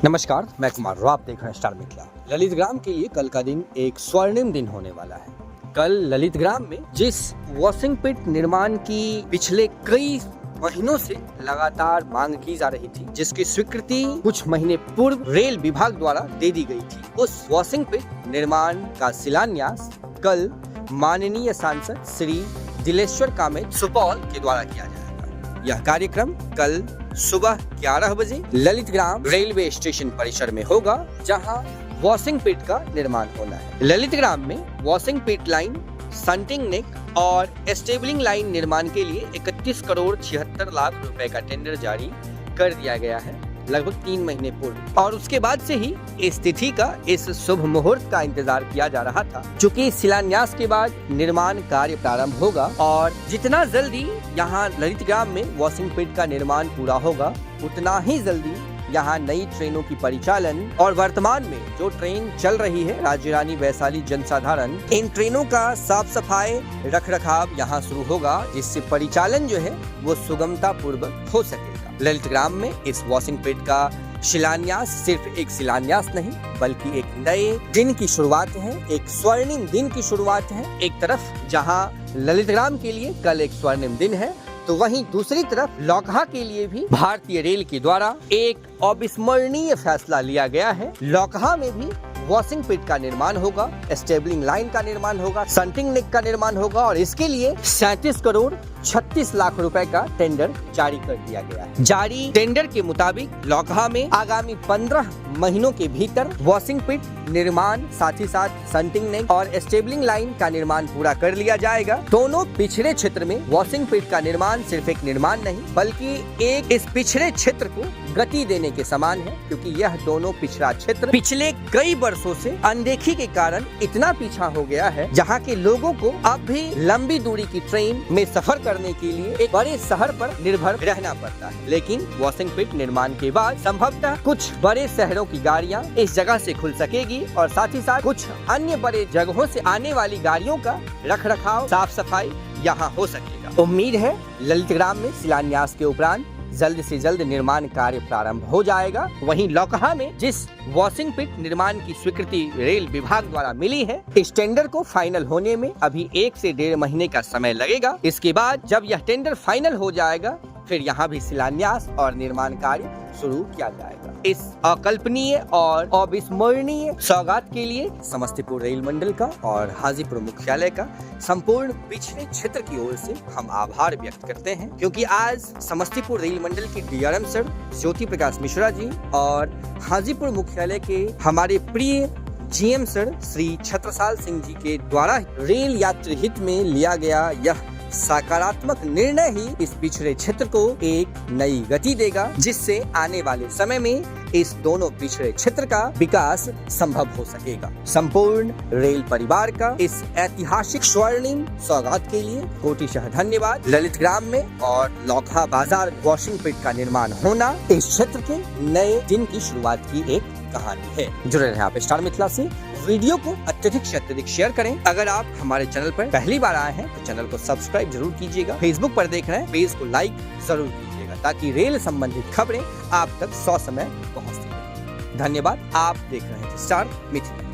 नमस्कार, मैं कुमार राव, आप देख रहे हैं स्टार मिथिला। ललित ग्राम के लिए कल का दिन एक स्वर्णिम दिन होने वाला है। कल ललित ग्राम में जिस वॉशिंग पिट निर्माण की पिछले कई महीनों से लगातार मांग की जा रही थी, जिसकी स्वीकृति कुछ महीने पूर्व रेल विभाग द्वारा दे दी गई थी, उस वॉशिंग पिट निर्माण का शिलान्यास कल माननीय सांसद श्री दिलेश्वर कामेत सुपौल के द्वारा किया जाएगा। यह कार्यक्रम कल सुबह 11 बजे ललित ग्राम रेलवे स्टेशन परिसर में होगा, जहां वॉशिंग पिट का निर्माण होना है। ललित ग्राम में वॉशिंग पिट लाइन, संटिंग नेक और स्टेबलिंग लाइन निर्माण के लिए 31 करोड़ 76 लाख रुपए का टेंडर जारी कर दिया गया है, लगभग 3 महीने पूर्व। और उसके बाद से ही इस तिथि का, इस शुभ मुहूर्त का इंतजार किया जा रहा था, चूँकि शिलान्यास के बाद निर्माण कार्य प्रारंभ होगा और जितना जल्दी यहाँ ललित ग्राम में वॉशिंग पिट का निर्माण पूरा होगा, उतना ही जल्दी यहाँ नई ट्रेनों की परिचालन और वर्तमान में जो ट्रेन चल रही है राज्य रानी वैशाली जनसाधारण, इन ट्रेनों का साफ सफाई रख रखाव यहाँ शुरू होगा, जिससे परिचालन जो है वो सुगमता पूर्वक हो सकेगा। ललित ग्राम में इस वॉशिंग पिट का शिलान्यास सिर्फ एक शिलान्यास नहीं, बल्कि एक नए दिन की शुरुआत है, एक स्वर्णिम दिन की शुरुआत है। एक तरफ जहां ललित ग्राम के लिए कल एक स्वर्णिम दिन है, तो वहीं दूसरी तरफ लौकहा के लिए भी भारतीय रेल के द्वारा एक अविस्मरणीय फैसला लिया गया है। लौकहा में भी वॉशिंग पिट का निर्माण होगा, स्टेबलिंग लाइन का निर्माण होगा, संटिंग नेक का निर्माण होगा और इसके लिए 37 करोड़ 36 लाख रुपए का टेंडर जारी कर दिया गया है। जारी टेंडर के मुताबिक लौकहा में आगामी 15 महीनों के भीतर वॉशिंग पिट निर्माण, साथ ही साथ संटिंग नेक और स्टेबलिंग लाइन का निर्माण पूरा कर लिया जाएगा। दोनों पिछड़े क्षेत्र में वॉशिंग पिट का निर्माण सिर्फ एक निर्माण नहीं, बल्कि एक इस पिछड़े क्षेत्र को गति देने के समान है, क्योंकि यह दोनों पिछड़ा क्षेत्र पिछले कई वर्षों से अनदेखी के कारण इतना पीछा हो गया है, जहाँ के लोगों को अब भी लंबी दूरी की ट्रेन में सफर करने के लिए एक बड़े शहर पर निर्भर रहना पड़ता है। लेकिन वॉशिंग पिट निर्माण के बाद संभवतः कुछ बड़े शहरों की गाड़ियां इस जगह से खुल सकेगी और साथ ही साथ कुछ अन्य बड़े जगहों से आने वाली गाड़ियों का रख रखाव, साफ सफाई यहाँ हो सकेगा। उम्मीद है ललित ग्राम में शिलान्यास के उपरांत जल्द से जल्द निर्माण कार्य प्रारंभ हो जाएगा। वहीं लौकहा में जिस वॉशिंग पिट निर्माण की स्वीकृति रेल विभाग द्वारा मिली है, इस टेंडर को फाइनल होने में अभी 1 से 1.5 महीने का समय लगेगा। इसके बाद जब यह टेंडर फाइनल हो जाएगा, फिर यहाँ भी शिलान्यास और निर्माण कार्य शुरू किया जाएगा। इस अकल्पनीय और अविस्मरणीय सौगात के लिए समस्तीपुर रेल मंडल का और हाजीपुर मुख्यालय का संपूर्ण पिछड़े क्षेत्र की ओर से हम आभार व्यक्त करते हैं, क्योंकि आज समस्तीपुर रेल मंडल के डीआरएम सर ज्योति प्रकाश मिश्रा जी और हाजीपुर मुख्यालय के हमारे प्रिय जीएम सर श्री छत्रसाल सिंह जी के द्वारा रेल यात्री हित में लिया गया यह सकारात्मक निर्णय ही इस पिछड़े क्षेत्र को एक नई गति देगा, जिससे आने वाले समय में इस दोनों पिछड़े क्षेत्र का विकास संभव हो सकेगा। संपूर्ण रेल परिवार का इस ऐतिहासिक स्वर्णिम सौगात के लिए कोटिशः धन्यवाद। ललित ग्राम में और लौकहा बाजार वॉशिंग पिट का निर्माण होना इस क्षेत्र के नए दिन की शुरुआत की एक कहानी है। जुड़े रहें आप स्टार मिथिला से। वीडियो को अत्यधिक से अत्यधिक शेयर करें। अगर आप हमारे चैनल पर पहली बार आए हैं तो चैनल को सब्सक्राइब जरूर कीजिएगा। फेसबुक पर देख रहे हैं, पेज को लाइक जरूर कीजिएगा, ताकि रेल संबंधित खबरें आप तक 100 समय पहुंचती रहे। धन्यवाद। आप देख रहे हैं स्टार मिथिला।